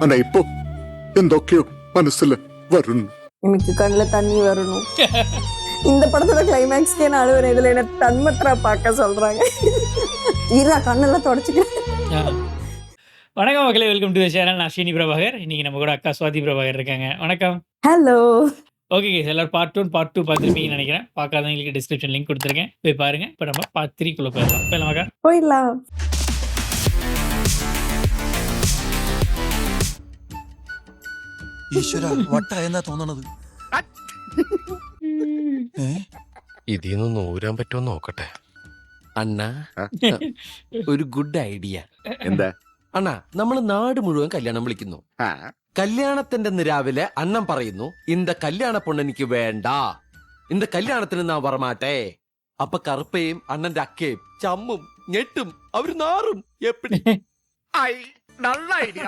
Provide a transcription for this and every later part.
ஆனா இப்போ എന്തൊക്കെയോ മനസ്സിൽ വരുന്നു. எனக்கு கண்ணுல தண்ணி வரணும். இந்த படத்தோட கிளைமேக்ஸ்க்கே நான் அழுவேன். இதுல என்ன தன்மத்ரா பார்க்க சொல்றாங்க. ஈரா கண்ணெல்லாம் தொடச்சுக்கிறேன். வணக்கம் மக்களே, வெல்கம் டு தி சேனல். நான் ஸ்ரீனி பிரபாகர். இன்னைக்கு நம்ம கூட அக்கா சுவாதி பிரபாகர் இருக்காங்க. வணக்கம். ஹலோ. ஓகே கைஸ், எல்லாரும் பார்ட் 1 பார்ட் 2 பார்த்துருப்பீங்கன்னு நினைக்கிறேன். பார்க்காதவங்களுக்கு டிஸ்கிரிப்ஷன் லிங்க் கொடுத்துருக்கேன், போய் பாருங்க. இப்போ நம்ம பார்ட் 3 குள்ள போயிடலாம். போயிடலாமாக்கா? போயிடலாம். ഈശ്വര വട്ടായെന്നാ തോന്നണത്. ഇതിന്ന് ഊരാൻ പറ്റുമോ നോക്കട്ടെ. അണ്ണാ, ഒരു ഗുഡ് ഐഡിയ. എന്താ അണ്ണാ, നമ്മള് നാട് മുഴുവൻ കല്യാണം വിളിക്കുന്നു. കല്യാണത്തിന്റെ അന്ന് രാവിലെ അണ്ണൻ പറയുന്നു, இந்த കല്യാണ പൊണ്ണ് എനിക്ക് വേണ്ട, இந்த കല്യാണത്തിന് നാ വരമാട്ടെ. അപ്പൊ കറുപ്പയും അണ്ണന്റെ അക്കയും ചമ്മും ഞെട്ടും അവര് നാറും. എപ്പടി നല്ല ഐഡിയ.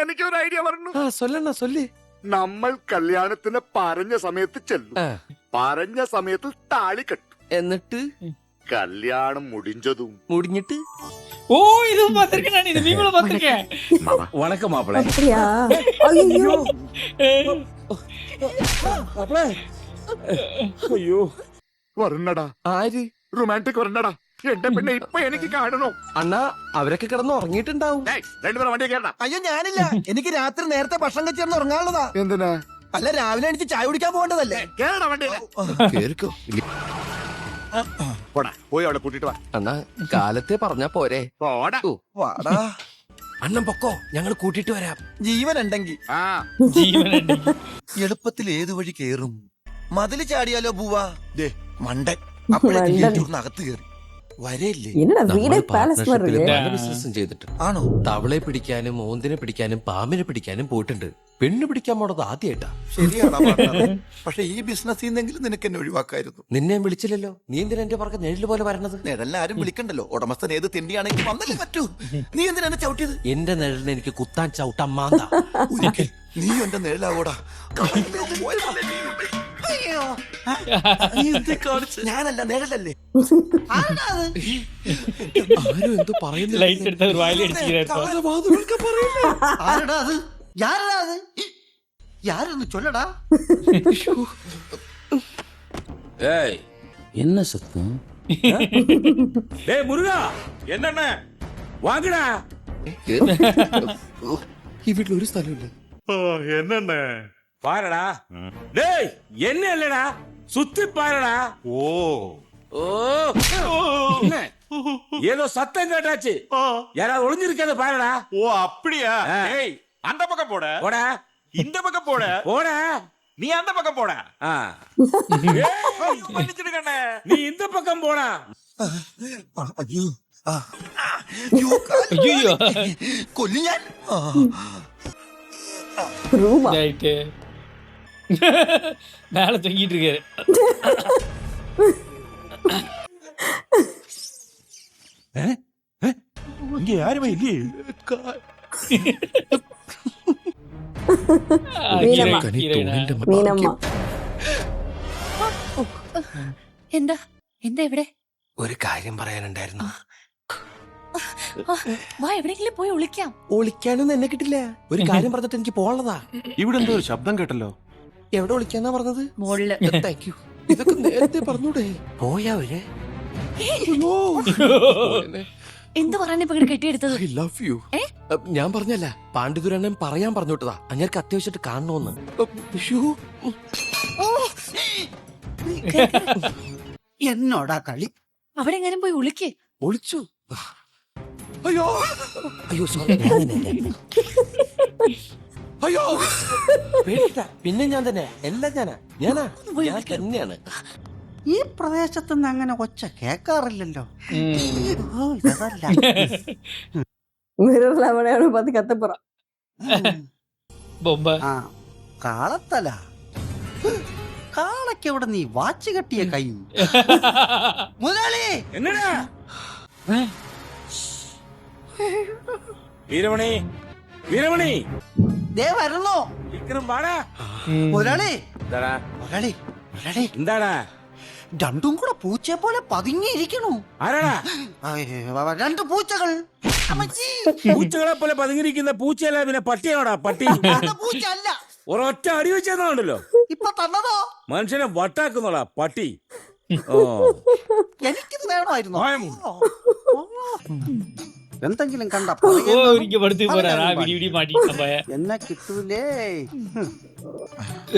എനിക്കൊരു ഐഡിയ പറഞ്ഞു. സൊല്ലണ്ണ സൊല്ലി. നമ്മൾ കല്യാണത്തിന് പറഞ്ഞ സമയത്ത് ചെല്ലും, പറഞ്ഞ സമയത്ത് താലി കെട്ടും, എന്നിട്ട് കല്യാണം മുടിഞ്ഞതും മുടിഞ്ഞിട്ട് ஓ, இதுவும் பார்த்திருக்கேன் நான். இது மீம்ல பார்த்திருக்கேன். വണക്കം മാപ്പിള. அப்படியா? ஐயோ. അയ്യോ, വരണടാ, ആര്? റൊമാൻറ്റിക് വരണടാ. എന്റെ പിന്നെ ഇപ്പൊ എനിക്ക് കാണണോ? അണ്ണാ, അവരൊക്കെ കിടന്ന് ഉറങ്ങിയിട്ടുണ്ടാവും. രണ്ടുപേരും വണ്ടി കയറണം. അയ്യോ ഞാനില്ല, എനിക്ക് രാത്രി നേരത്തെ ഭക്ഷണം കഴിച്ചിരുന്ന് ഉറങ്ങാനുള്ളതാ. എന്തിനാ? അല്ല, രാവിലെ എനിക്ക് ചായ കുടിക്കാൻ പോകേണ്ടതല്ലേ. കേറടാ വണ്ടി. കേറിക്കോ. പോടാ, പോയി അവളെ കൂട്ടിട്ട് വാ. അണ്ണാ, കാലത്തെ പറഞ്ഞാ പോരെ. പോടാ. വാടാ, അണ്ണൻ പൊക്കോ, ഞങ്ങൾ കൂട്ടിട്ട് വരാം. ജീവനുണ്ടെങ്കിൽ ആ ജീവനുണ്ട്. എളുപ്പത്തിൽ ഏത് വഴി കേറും? മതില് ചാടിയാലോ പൂവാ? ദേ മണ്ടൻ. മണ്ടൻ. അപ്പോഴേക്കും അകത്ത് കയറി വരയില്ലേ. என்னடா നമ്മള് வீடே பேலஸ் மாதிரி പാർട്ട്ണർഷിപ്പില് இருக்கு. പല ബിസിനസ്സും ചെയ്തിട്ട് ആണോ? തവളെ പിടിക്കാനും ഓന്തിനെ പിടിക്കാനും പാമ്പിനെ പിടിക്കാനും പോയിട്ടുണ്ട്. പെണ്ണ് പിടിക്കാൻ പോണത് ആദ്യമായിട്ടാ. ശരിയാടാ. പക്ഷെ ഈ ബിസിനസ് നിന്നെങ്കിലും നിനക്ക് എന്നെ ഒഴിവാക്കായിരുന്നു. നിന്നെ വിളിച്ചില്ലല്ലോ. നീ എന്തിനാ എന്റെ പറക്ക നിഴല് പോലെ വരണത്? നിഴലിനെ ആരും വിളിക്കണ്ടല്ലോ. ഉടമസ്ഥൻ ഏത് തിണ്ടിയാണെങ്കിൽ വന്നല്ലേ പറ്റൂ. നീ എന്തിനാണ് ചവിട്ടിയത്? എന്റെ നിഴലിനെ എനിക്ക് കുത്താൻ ചവിട്ടാൻ മാന്ത. ഒരിക്കൽ നീ എന്റെ നിഴലാവോടാ. ഞാനല്ല, നിഴലല്ലേ. ആരും എന്തോ പറയുന്നില്ല. லைட் எடுத்து ஒரு வாயில அடிச்சுக்கிறாரு. ആരടാ അത്? யாரடா அது? யாருன்னு சொல்லடா. ஏய், என்ன சத்தம்? டேய் முருகா, என்னண்ண வாங்கடா. ഈ വീട്ടിൽ ഒരു സ്ഥലമില്ല. என்னென்ன பாருடா. டேய், என்ன இல்லடா, சுத்தி பாருடா. ஓ ஓ, என்ன? ஏதோ சத்தம் கேட்டாச்சு. யாராவது ஒளிஞ்சிருக்கத பாருடா. ஓ அப்படியா? ஏய், அந்த பக்கம் போட, போடா, இந்த பக்கம் போட, போடா. நீ அந்த பக்கம் போட. ஆ. ஏய், மன்னிச்சிடுங்கண்ணே. நீ இந்த பக்கம் போடா. അയ്യോ, ஐயோ, കൊല്ലു ഞാൻ. ரூபா. ரைட். மேல தொங்கிட்டு இருக்காரு. இங்க யாருமே இல்லையே. மீனம்மா. மீனம்மா. എന്താ എന്താ ഇവിടെ? ഒരു കാര്യം പറയാനുണ്ടായിരുന്നു. വാ, എവിടെയെങ്കിലും പോയി ഒളിക്കാം. ഒളിക്കാനൊന്നും എന്നെ കിട്ടില്ല. ഒരു കാര്യം പറഞ്ഞിട്ട് എനിക്ക് പോകാനുള്ളതാ. ഇവിടെ എന്തോ ഒരു ശബ്ദം കേട്ടല്ലോ. എവിടെ ഒളിക്കാന്നാ പറഞ്ഞത്? മോളില്. Thank you. ഇതൊക്കെ നേരത്തെ പറഞ്ഞൂടെ? പോയാവര്. എന്ത് പറയാൻ ഇപ്പൊ ഇങ്ങട് കെട്ടിയെടുത്തത്? I love you. ഞാൻ പറഞ്ഞല്ല, പാണ്ഡിതുരണ്ണൻ പറയാൻ പറഞ്ഞോട്ടതാ. അങ്ങേർക്ക് അത്യാവശ്യമായിട്ട് കാണണോന്ന്. എന്നോടാ കളി. അവിടെ എങ്ങനെ പോയി ഒളിക്ക്. ഒളിച്ചു. അയ്യോ അയ്യോ, സോറി. അയ്യോ, പേടിക്കണ്ട. പിന്നെ ഞാൻ തന്നെ, എല്ലാം ഞാനാ ഞാൻ തന്നെയാണ്. ഈ പ്രദേശത്തുനിന്ന് അങ്ങനെ ഒച്ച കേക്കാറില്ലല്ലോ. மிரர்ல அவனையோட பார்த்து கத்த போறான். பொம்மை. ആ കാളത്തല. കാളയ്ക്ക് എവിടെ നീ വാച്ച് കെട്ടിയ കൈ? മുതലാളി, என்னடா? വീരമണി, വീരമണി, ദേ വരുന്നു. വിക്രം വാടാ. മുതലാളി, എന്താടാ? മുതലാളി, മുതലാളി, എന്താടാ? രണ്ടും കൂടെ പൂച്ചയെ പോലെ പതുങ്ങിയിരിക്കണു. ആരാടാ? രണ്ട് പൂച്ചകൾ. അമ്മച്ചി, പൂച്ചകളെ പോലെ പതുങ്ങിയിരിക്കുന്ന പൂച്ചയല്ല പിന്നെ പട്ടിയാണോടാ പട്ടി? അത് പൂച്ച അല്ല. ഒരൊറ്റ അടി വെച്ചെന്നുണ്ടല്ലോ ഇപ്പൊ തന്നതോ? മനുഷ്യനെ വട്ടാക്കുന്നോടാ പട്ടി. ഓ എനിക്കിത് വേണമായിരുന്നു. എന്തെങ്കിലും കണ്ട ஓ இங்க படுத்து போறாரா விடி விடி மாட்டிட்டான் பய എന്നെ കിട്ടൂലേ.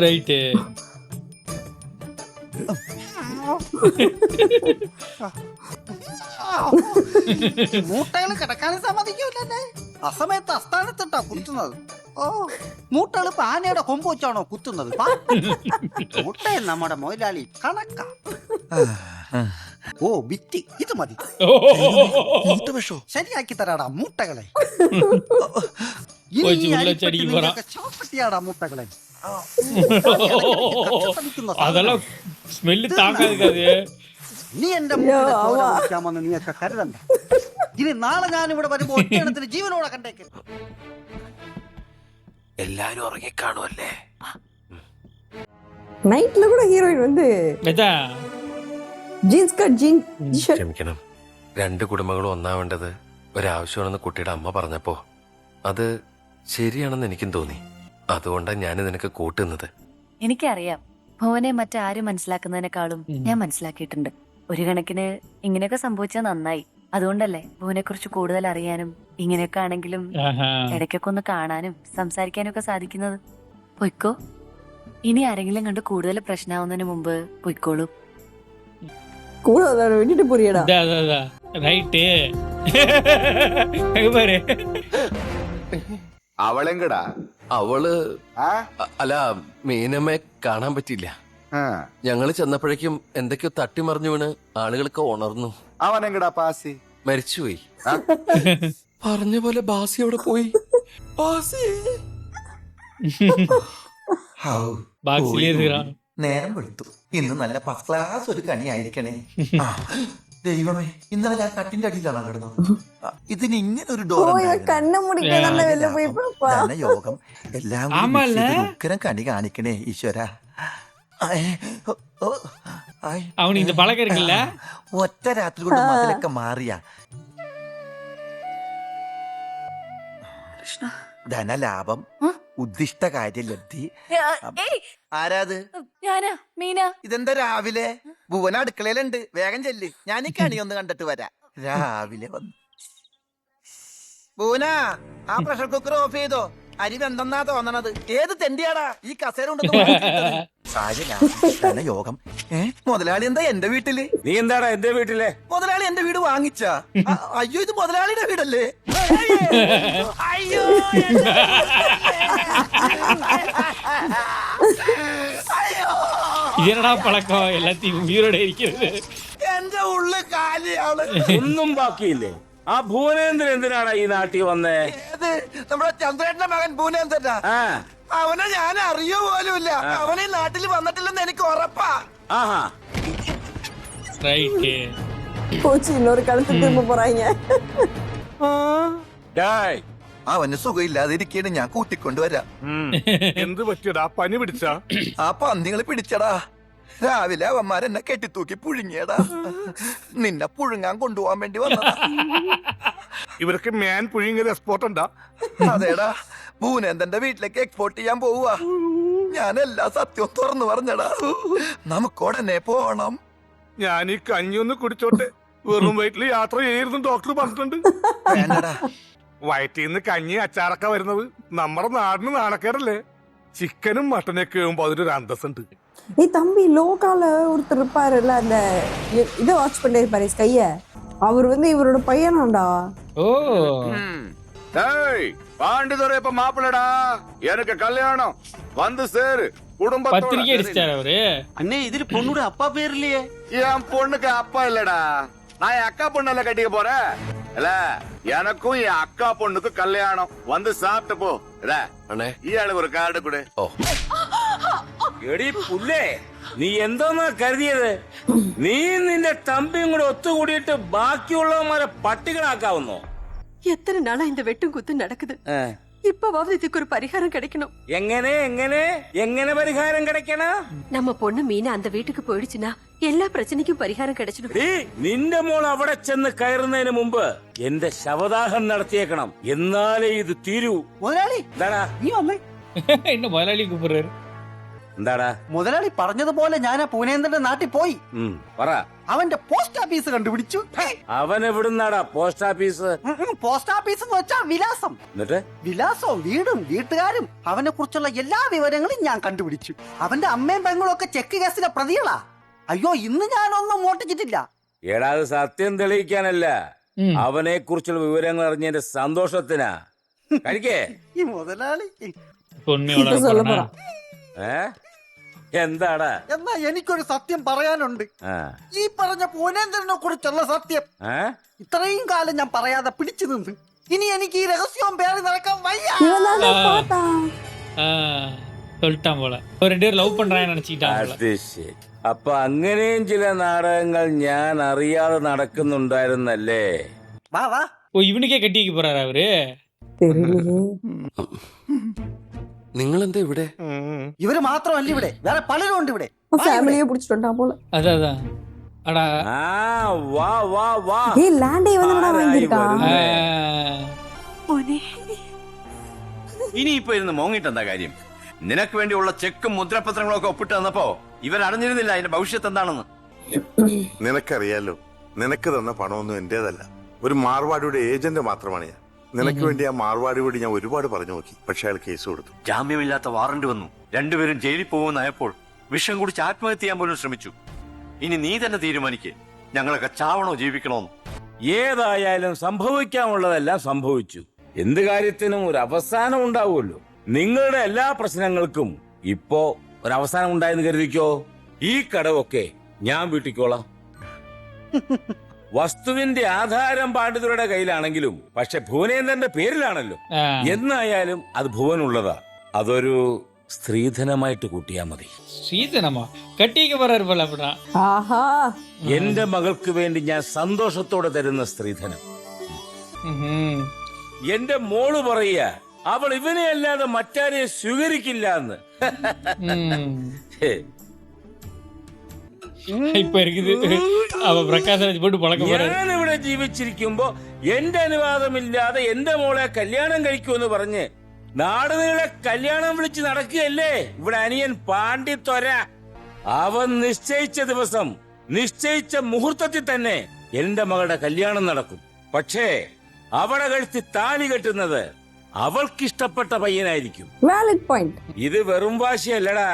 ரைட்டு മൂട്ടകൾ കിടക്കാനും സമ്മതിക്കൂല്ലേ. അസമയത്ത് അസ്ഥാനത്തിട്ടാ കുത്തുന്നത്. ഓ, മൂട്ടകൾ ആനയുടെ കൊമ്പ് വെച്ചാണോ കുത്തുന്നത്? മൂട്ടയിൽ നമ്മുടെ മൊയിലാളി കണക്കാ. ഓ ബിറ്റി, ഇത് മതി. ശരിയാക്കി തരാടാ മൂട്ടകളെ. ഇനി ഈ അരിപ്പട്ടി നിന്നെയൊക്കെ ചോപ്പട്ടിയാടാ മൂട്ടകളെ. அதெல்லாம் ஸ்மெல் தாங்காது. നീ എന്റെ മൂട്ടിക്കാമെന്ന് നീയൊക്കെ കരുതണ്ട. ഇനി നാളെ ഞാൻ ഇവിടെ വരുമ്പോ ഒറ്റണത്തിന് ജീവനോടെ കണ്ടേക്ക്. എല്ലാരും ഉറങ്ങിക്കാണുമല്ലേ? நைட்ல கூட ஹீரோயின் வந்து ജീൻസ് കട്ട് ജീൻസ് ക്ഷമിക്കണം, രണ്ട് കുടുംബങ്ങളും ഒന്നാവേണ്ടത് ഒരാവശ്യമാണെന്ന് കുട്ടിയുടെ അമ്മ പറഞ്ഞപ്പോ അത് ശരിയാണെന്ന് എനിക്കും തോന്നി. അതുകൊണ്ടാണ് ഞാൻ നിനക്ക് കൂട്ടുന്നത്. എനിക്കറിയാം, ഭുവനെ മറ്റാരും മനസ്സിലാക്കുന്നതിനേക്കാളും ഞാൻ മനസ്സിലാക്കിയിട്ടുണ്ട്. ഒരു കണക്കിന് ഇങ്ങനെയൊക്കെ സംഭവിച്ചാൽ നന്നായി. അതുകൊണ്ടല്ലേ ഭുവനെ കുറിച്ച് കൂടുതൽ അറിയാനും ഇങ്ങനെയൊക്കെ ആണെങ്കിലും ഇടയ്ക്കൊക്കെ ഒന്ന് കാണാനും സംസാരിക്കാനും ഒക്കെ സാധിക്കുന്നത്. പൊയ്ക്കോ, ഇനി ആരെങ്കിലും കണ്ട് കൂടുതൽ പ്രശ്നമാവുന്നതിന് മുമ്പ് പൊയ്ക്കോളൂ. கூட விட்டுட்டு போறியடா. ரைட்டு பாரு. അവളെങ്കടാ? അവള് അല്ല, മീനമ്മയെ കാണാൻ പറ്റിയില്ല. ഞങ്ങള് ചെന്നപ്പോഴേക്കും എന്തൊക്കെയോ തട്ടിമറിഞ്ഞു വീണ് ആളുകളൊക്കെ ഉണർന്നു. അവനെങ്കടാ? പാസി മരിച്ചുപോയി. പറഞ്ഞ പോലെ ബാസി അവിടെ പോയി. നേരം വെളുത്തു. ഇന്ന് നല്ല ഫസ്റ്റ് ക്ലാസ് ഒരു കണി ആയിരിക്കണേ. ദൈവമേ, ഇന്നലെ ഞാൻ കട്ടിന്റെ അടിയിലാണ് കിടന്നത്. ഇതിന് ഇങ്ങനെ ഒരു യോഗം എല്ലാം ഉഗ്രം കണി കാണിക്കണേ ഈശ്വര. அவனுக்கு இந்த பழக்கம் இருக்குல்ல. ഒറ്റ രാത്രി കൊണ്ട് മതിലൊക്കെ മാറിയ ധനലാഭം, ഉദ്ദിഷ്ട കാര്യലബ്ധി. ആരാത്? ഞാനാ മീന. ഇതെന്താ രാവിലെ? ഭുവന അടുക്കളയിലുണ്ട്, വേഗം ചെല്ല്. ഞാൻ ഈ കണി ഒന്ന് കണ്ടിട്ട് വരാം. രാവിലെ വന്നു. ഭുവന, ആ പ്രഷർ കുക്കർ ഓഫ് ചെയ്തോ? അരി വെന്തെന്നാ തോന്നണത്. ഏത് തെണ്ടിയാടാ ഈ കസേര ഉണ്ടെന്ന് യോഗം? മുതലാളി എന്താ എന്റെ വീട്ടില്? നീ എന്താടാ എന്റെ വീട്ടിലെ? മുതലാളി എന്റെ വീട് വാങ്ങിച്ച? അയ്യോ, ഇത് മുതലാളിയുടെ വീടല്ലേ? അയ്യോ, இதனடா பழக்கம் எல்லாத்தையும் உயிரோட இருக்கிறது. എന്റെ ഉള്ളു കാലിയാണ്. ഒന്നും ബാക്കിയില്ലേ? ആ ഭുവനേന്ദ്രൻ എന്തിനാണ് ഈ നാട്ടിൽ വന്നേ? ഏത്? നമ്മുടെ ചന്ദ്രേട്ടന്റെ മകൻ ഭുവനേന്ദ്രനാ. അവനെ ഞാൻ അറിയോ പോലുമില്ല. അവനെ ഈ നാട്ടിൽ വന്നിട്ടില്ലെന്ന് എനിക്ക് ഉറപ്പാ. ആഹാ, ரைட்டு போச்சு, இன்னொரு காலத்து திரும்ப போறாங்க. ഡേയ്, അവന് സുഖമില്ലാതിരിക്കാണ്, ഞാൻ കൂട്ടിക്കൊണ്ടുവരാം. എന്ത് പറ്റിയടാ? പനി പിടിച്ച? ആ പന്നികള് പിടിച്ചടാ. രാവിലെ അവന്മാരെന്നെ കെട്ടിത്തൂക്കി പുഴുങ്ങിയടാ. നിന്നെ പുഴുങ്ങാൻ കൊണ്ടുപോകാൻ വേണ്ടി വന്നതാ. ഇവർക്ക് ഞാൻ പുഴുങ്ങിയ എക്സ്പോർട്ട് ഉണ്ടാ? അതേടാ, ഭൂനേന്ദ്രന്റെ വീട്ടിലേക്ക് എക്സ്പോർട്ട് ചെയ്യാൻ പോവുക. ഞാൻ എല്ലാ സത്യവും തുറന്നു പറഞ്ഞടാ. നമുക്ക് ഉടനെ പോണം. ഞാൻ ഈ കഞ്ഞി ഒന്ന് കുടിച്ചോട്ടെ. വെറും വയറ്റില് യാത്ര ചെയ്യരുന്നു ഡോക്ടർ പറഞ്ഞിട്ടുണ്ട്. വേണ്ടടാ, വയറ്റിൽ നിന്ന് കഞ്ഞി അച്ചാറൊക്കെ വരുന്നത് നമ്മുടെ നാടിന് നാണക്കേടല്ലേ? ചിക്കനും മട്ടനൊക്കെ ആകുമ്പോ അതിനൊരു അന്തസ്സുണ്ട്. ஏய் தம்பி, லோகால ஒருத்தர் இருப்பாருல்ல, அந்த இதை வாட்ச் பண்ணிட்டு இருப்பாரு கைய, அவர் வந்து இவரோட பையனாண்டா. ஓ பாண்டிதுரை இப்ப மாப்பிள்ளடா, எனக்கு கல்யாணம் வந்து சேரு. பத்திரிக்கை அடிச்சிட்டாரு அவரு. അന്നേ ഇതിൽ പൊണ്ണുടെ അപ്പാ പേരില്ലേ? என் பொண்ணுக்கு அப்பா இல்லடா, நான் என் அக்கா பொண்ணல கட்டிக்க போறேன். இல்ல, எனக்கும் என் அக்கா பொண்ணுக்கு கல்யாணம். வந்து சாப்பிட்டு போ. இயாளுக்கு ஒரு கார்டு கொடு. എടി പുല്ലേ, നീ എന്തോന്നാ കരുതിയത്? നീ നിന്റെ തമ്പിയും കൂടെ ഒത്തുകൂടിയിട്ട് ബാക്കിയുള്ളവന്മാരെ പട്ടികളാക്കാവുന്നോ? எத்தனை நாளா இந்த வெட்டும் குத்து நடக்குது. இப்பவாவது இதுக்கு ஒரு பரிகாரம் கிடைக்கணும். എങ്ങനെ എങ്ങനെ എങ്ങനെ പരിഹാരം കിടക്കണ? நம்ம பொண்ணு மீனா அந்த வீட்டுக்கு போயிடுச்சுன்னா എല്ലാ പ്രശ്നയ്ക്കും പരിഹാരം கிடைச்சிடும். നിന്റെ മോൾ അവിടെ ചെന്ന് കയറുന്നതിന് മുമ്പ് എന്റെ ശവദാഹം നടത്തിയേക്കണം. എന്നാലേ ഇത് തീരൂ. മുതലാളി എന്താടാ നീ വന്നേ. இன்னும் முதலாளி கூப்பிடுறாரு. എന്താടാ മുതലാളി പറഞ്ഞതുപോലെ ഞാൻ ആ പൂനേന്ദ്രന്റെ നാട്ടിൽ പോയി. പറ. അവന്റെ പോസ്റ്റ് ഓഫീസ് കണ്ടുപിടിച്ചു. അവൻ എവിടുന്നാടാ പോസ്റ്റ് ഓഫീസ്? പോസ്റ്റ് ഓഫീസ് എന്ന് വെച്ചാ വിലാസം. എന്നിട്ട് വിലാസവും വീടും വീട്ടുകാരും അവനെ കുറിച്ചുള്ള എല്ലാ വിവരങ്ങളും ഞാൻ കണ്ടുപിടിച്ചു. അവന്റെ അമ്മയും പെങ്ങളും ഒക്കെ ചെക്ക് കേസിലെ പ്രതികളാ. അയ്യോ ഇന്ന് ഞാനൊന്നും മോട്ടിച്ചിട്ടില്ല. എടാ അത് സത്യം തെളിയിക്കാനല്ല, അവനെ കുറിച്ചുള്ള വിവരങ്ങൾ അറിഞ്ഞതിന്റെ സന്തോഷത്തിനാ. കഴിക്കേ. ഈ മുതലാളി உண்மையோட சொல்ல போறேனா? போறான். എന്താടാ? എന്നാ എനിക്കൊരു സത്യം പറയാനുണ്ട്. ഈ പറഞ്ഞ പൂനേന്ദ്രനെ കുറിച്ചുള്ള സത്യം ഇത്രയും കാലം ഞാൻ പറയാതെ പിടിച്ചു നിന്ന്. ഇനി എനിക്ക് ഈ രഹസ്യവും പേറി നടക്കാൻ വയ്യ. இவன் தானே பார்த்தான். சொல்லிட்டான் போல. ஒரு 2 பேர் லவ் பண்றான்னு நினைச்சிட்டான் போல. അത് ശരി. അപ്പൊ അങ്ങനെയും ചില നാടകങ്ങൾ ഞാൻ അറിയാതെ നടക്കുന്നുണ്ടായിരുന്നല്ലേ? വാ വാ. ஓ இவனுக்கே கட்டி வைக்க போறாரு அவரு. தெரியலையே. നിങ്ങൾ എന്താ ഇവിടെ? ഇവര് മാത്രമല്ല ഇവിടെ, വേറെ പലരും ഉണ്ട് ഇവിടെ. ஃபேமிலியே புடிச்சிட்டான் போல. அதான் அடா വാ വാ വാ. ஏய் லேண்டே இவன் தானடா வாங்கியிருக்கான். ഇനിയിപ്പോ ഇരുന്ന് മോങ്ങിട്ട് എന്താ കാര്യം? നിനക്ക് വേണ്ടിയുള്ള ചെക്കും മുദ്രപത്രങ്ങളും ഒക്കെ ഒപ്പിട്ട് തന്നപ്പോ ഇവരറിഞ്ഞിരുന്നില്ല അതിന്റെ ഭവിഷ്യത്ത് എന്താണെന്ന്. നിനക്കറിയാലോ, നിനക്ക് തന്ന പണമൊന്നും എന്റേതല്ല, ഒരു മാർവാടിയുടെ ഏജന്റ് മാത്രമാണ് ഞാൻ. നിനക്ക് വേണ്ടി ആ മാർവാടിയോട് ഞാൻ ഒരുപാട് പറഞ്ഞു നോക്കി, പക്ഷെ അയാൾ കേസ് കൊടുത്തു. ജാമ്യമില്ലാത്ത വാറന്റ് വന്നു. രണ്ടുപേരും ജയിലിൽ പോകുമെന്നായപ്പോൾ വിഷം കുടിച്ച് ആത്മഹത്യ ചെയ്യാൻ പോലും ശ്രമിച്ചു. ഇനി നീ തന്നെ തീരുമാനിക്കേ, ഞങ്ങളൊക്കെ ചാവണോ ജീവിക്കണോന്ന്. ഏതായാലും സംഭവിക്കാനുള്ളതെല്ലാം സംഭവിച്ചു. എന്ത് കാര്യത്തിനും ഒരു അവസാനം ഉണ്ടാവുമല്ലോ. നിങ്ങളുടെ എല്ലാ പ്രശ്നങ്ങൾക്കും ഇപ്പോ ഒരു അവസാനം ഉണ്ടായെന്ന് കരുതിക്കോ. ഈ കടവൊക്കെ ഞാൻ വീട്ടിക്കോളാം. വസ്തുവിന്റെ ആധാരം പാണ്ഡിതരുടെ കയ്യിലാണെങ്കിലും പക്ഷെ ഭുവനേന്ദ്രന്റെ പേരിലാണല്ലോ. എന്നായാലും അത് ഭുവനുള്ളതാ. അതൊരു സ്ത്രീധനമായിട്ട് കൂട്ടിയാ മതി. ஸ்ரீதனமா கட்டி வைக்க போறாரு போல. அப்படின்னா ஆஹா. എന്റെ മകൾക്ക് വേണ്ടി ഞാൻ സന്തോഷത്തോടെ തരുന്ന സ്ത്രീധനം. എന്റെ മോള് പറയുക അവൾ ഇവനെ അല്ലാതെ മറ്റാരെയും സ്വീകരിക്കില്ല എന്ന്. இப்ப இருக்குது. அவ பிரகாஷ்ராஜ் போட்டு பழக்க போறாரு. ഞാൻ ഇവിടെ ജീവിച്ചിരിക്കുമ്പോ എന്റെ അനുവാദമില്ലാതെ എന്റെ മോളെ കല്യാണം കഴിക്കുമെന്ന് പറഞ്ഞ് നാടുനീളെ കല്യാണം വിളിച്ച് നടക്കുകയല്ലേ ഇവിടെ അനിയൻ പാണ്ഡിത്തൊര. അവൻ നിശ്ചയിച്ച ദിവസം നിശ്ചയിച്ച മുഹൂർത്തത്തിൽ തന്നെ എന്റെ മകളുടെ കല്യാണം നടക്കും. പക്ഷേ അവളെ കഴുത്തി താലി കെട്ടുന്നത് അവൾക്കിഷ്ടപ്പെട്ട പയ്യനായിരിക്കും. Valid point. ഇത് വെറും വാശിയല്ലടാ.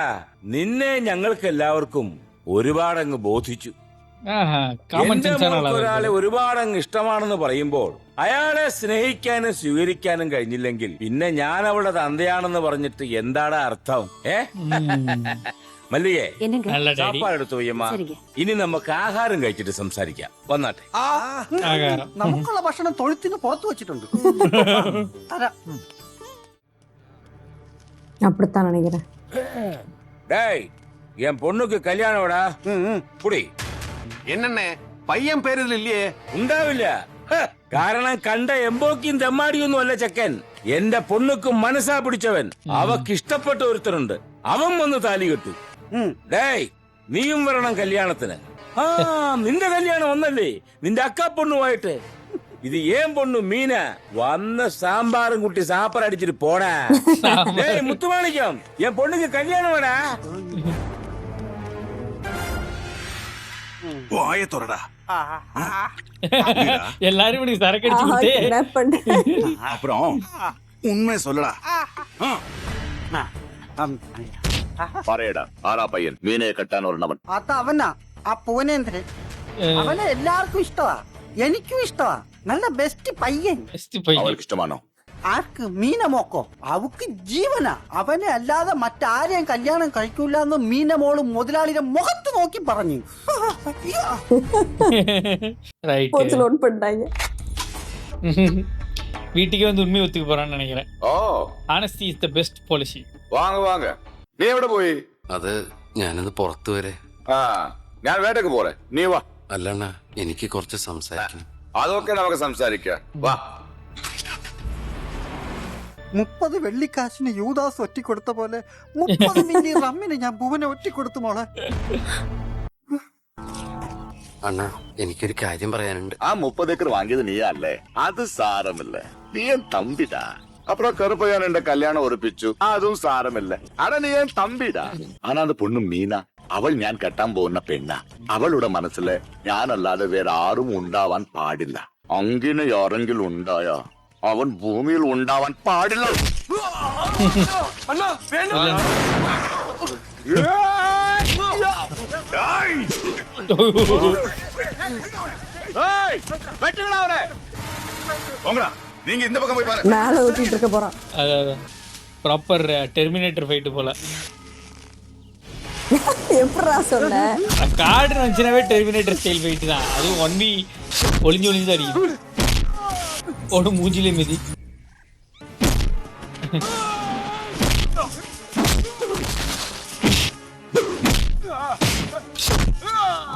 നിന്നെ ഞങ്ങൾക്ക് എല്ലാവർക്കും ഒരുപാടങ്ങ് ബോധിച്ചു. ഒരാളെ ഒരുപാടങ്ങ് ഇഷ്ടമാണെന്ന് പറയുമ്പോൾ അയാളെ സ്നേഹിക്കാനും സ്വീകരിക്കാനും കഴിഞ്ഞില്ലെങ്കിൽ പിന്നെ ഞാൻ അവളുടെ തന്തയാണെന്ന് പറഞ്ഞിട്ട് എന്താടാ അർത്ഥം? മല്ലികേ, സാപ്പാട് എടുത്തു പോയമ്മ. ഇനി നമുക്ക് ആഹാരം കഴിച്ചിട്ട് സംസാരിക്കാം. വന്നാട്ടെ. നമുക്കുള്ള ഭക്ഷണം തൊഴുത്തിന് പുറത്തു വെച്ചിട്ടുണ്ട്. அப்படித்தான் நினைக்கிறேன். டேய், என் பொண்ணுக்கு கல்யாணம்டா. புடி. എന്നണ്ണേ പയ്യൻ പേരിൽ ഇല്ലേ? ഉണ്ടാവില്ല. കാരണം കണ്ട എമ്പോക്കിയും തെമ്മാടിയൊന്നും അല്ല ചെക്കൻ. എന്റെ പൊണ്ണുക്ക് മനസ്സാ പിടിച്ചവൻ. അവക്ക് ഇഷ്ടപ്പെട്ട ഒരുത്തനുണ്ട്. അവൻ വന്ന് താലി കെട്ടു. ഡേയ്, നീയും വരണം കല്യാണത്തിന്. നിന്റെ കല്യാണം ഒന്നല്ലേ നിന്റെ അക്ക പൊണ്ണുമായിട്ട്. ഇത് ഏൻ പൊണ്ണു മീന വന്ന സാമ്പാറും കുട്ടി സാപ്പർ അടിച്ചിട്ട് പോടാ. ഡേയ് മുത്തുമാണിക്കം, എൻ പൊണ്ണുക്ക് കല്യാണം വേടാ. வாய தொடடா. எல்லாரும் இப்படி சரக்கு அடிச்சுக்கிட்டு அப்புறம் உண்மை சொல்லடா. പറയടാ, ആരാ പയ്യൻ? മീനയെ കെട്ടാൻ ഒരെണ്ണവൻ. അത് അവനാ, ആ പൂനേന്ദ്രൻ. അവനെ എല്ലാവർക്കും ഇഷ്ടമാ, എനിക്കും ഇഷ്ടമാ. നല്ല ബെസ്റ്റ് പയ്യൻ. അവൾക്ക് ഇഷ്ടമാണോ? ആർക്ക്? മീനമോക്കോ? അവക്ക് ജീവനാ. അവനെ അല്ലാതെ മറ്റാരെയും കല്യാണം കഴിക്കൂല എന്ന് മീനമോളും മുതലാളിയുടെ മുഖത്ത് നോക്കി പറഞ്ഞു. லோட் பண்ணிட்டாங்க. வீட்டுக்கே வந்து உண்மை ஒத்துக்க போறான்னு நினைக்கிறேன். ഓ, honesty is the best policy. വാങ്ങ വാങ്ങ. നീ എവിടെ പോയി? അത് ഞാനത് പുറത്തു വരെ. ഞാൻ വേട്ടക്ക് പോരെ, നീ വാ. അല്ലണ്ണ, എനിക്ക് കുറച്ച് സംസാരിക്കണം. അതൊക്കെ നമുക്ക് സംസാരിക്കാം. വാ. 30 വെള്ളിക്കാശിന് യൂദാസ് ഒറ്റിക്കൊടുത്ത പോലെ 30 മില്ലി റമ്മിന് ഞാൻ ഭുവനെ ഒറ്റിക്കൊടുത്തു മോളെ. അണ്ണാ എനിക്കൊരു കാര്യം പറയാനുണ്ട്. ആ 30 ஏக்கர் வாங்கியது நீயா அல்ல? அது சாரமில்ல, நீ என் தம்பிடா. அப்புறம் கருப்பையான் என்ற கல்யாணம் உറപ്പിച്ചു, അതും സാരമില്ല. അട നീ എൻ തമ്പിടാ. ആനാ അത് പൊണ്ണു മീന, അവൾ ഞാൻ കെട്ടാൻ പോകുന്ന പെണ്ണ. അവളുടെ മനസ്സില് ഞാനല്ലാതെ വേറെ ആരും ഉണ്ടാവാൻ പാടില്ല. അങ്ങനെ ആരെങ്കിലും ഉണ്ടായാ അവൻ ഭൂമിയിൽ ഉണ്ടാവാൻ പാടില്ല. நீங்க இந்த பக்கம் போய் பாரு. மேல ஊத்திட்டு இருக்க போறான். ப்ராப்பர் டெர்மினேட்டர் ஃபைட்டு போல. எப்படா சொன்ன? கார்டு வந்துச்சுனாவே டெர்மினேட்டர் ஸ்டைல் ஃபைட்டு தான். அதுவும் 1v ஒளிஞ்சு ஒளிஞ்சு அடிக்கும். ஒரு மூஞ்சிலே மிதி.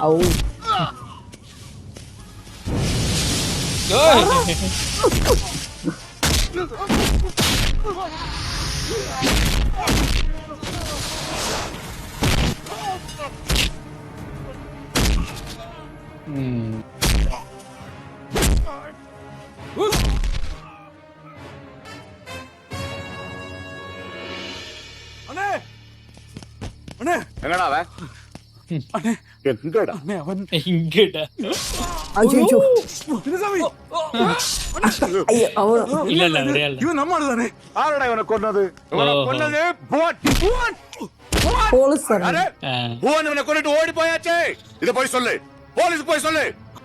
அவு. എങ്ങടാ അവൻ? എന്തടാ അവൻ இங்கடா. ஐயோ. ஐயோ அவன். இல்ல இல்ல ரெடியா இல்ல. ഇവൻ നമ്മാണ് തന്നെ. ആരടാ ഇവനെ കൊന്നത്? ഇവനെ കൊന്നത് ഭുവൻ. Police sir. ഭുവൻ ഇവനെ കൊന്നിട്ട് ഓടിപ്പോയാച്ചേ. ഇത് പോയി சொல்லு, போலீஸ் போய் சொல்லு.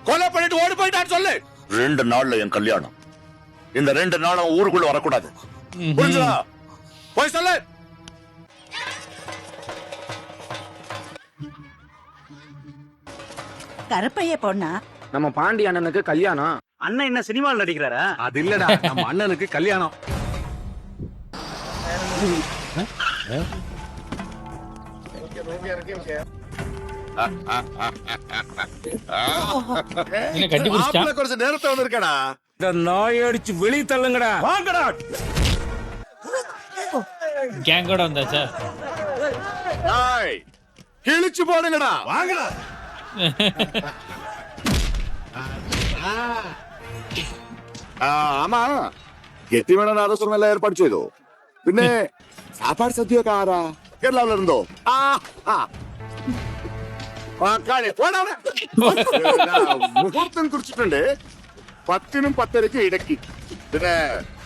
கொலை பண்ணிட்டு ஓடி போயிட்டான்னு சொல்லு. 2 நாள்ல என் கல்யாணம். இந்த 2 நாளும் ஊருக்குள்ள வரக்கூடாது. புரிஞ்சுதா? போய் சொல்லு. கருப்பைய பொண்ணா? நம்ம பாண்டி அண்ணனுக்கு கல்யாணம். அண்ணன் என்ன சினிமாவில் நடிக்கிறாரா? அது இல்லடா, நம்ம அண்ணனுக்கு கல்யாணம். என்ன கட்டி பிடிச்சா? மாப்பிள்ளை கொஞ்சம் நேரத்தை வந்திருக்கடா. இந்த நாய் அடிச்சு வெளியே தள்ளுங்கடா. வாங்கடா. கேங்கோட வந்தாச்சா? ஏய், கிழிச்சு போடுங்கடா. வாங்கடா. ആമാ ഗെറ്റിമേണ നാദസ്വരം എല്ലാം ഏർപ്പാട് ചെയ്തു. പിന്നെ സാപ്പാട് സദ്യയൊക്കെ ആരാ? എല്ലാവരും ഇരുന്നോ? മുഹൂർത്തം കുറിച്ചിട്ടുണ്ട് 10നും 10:30 ഇടയ്ക്ക്. പിന്നെ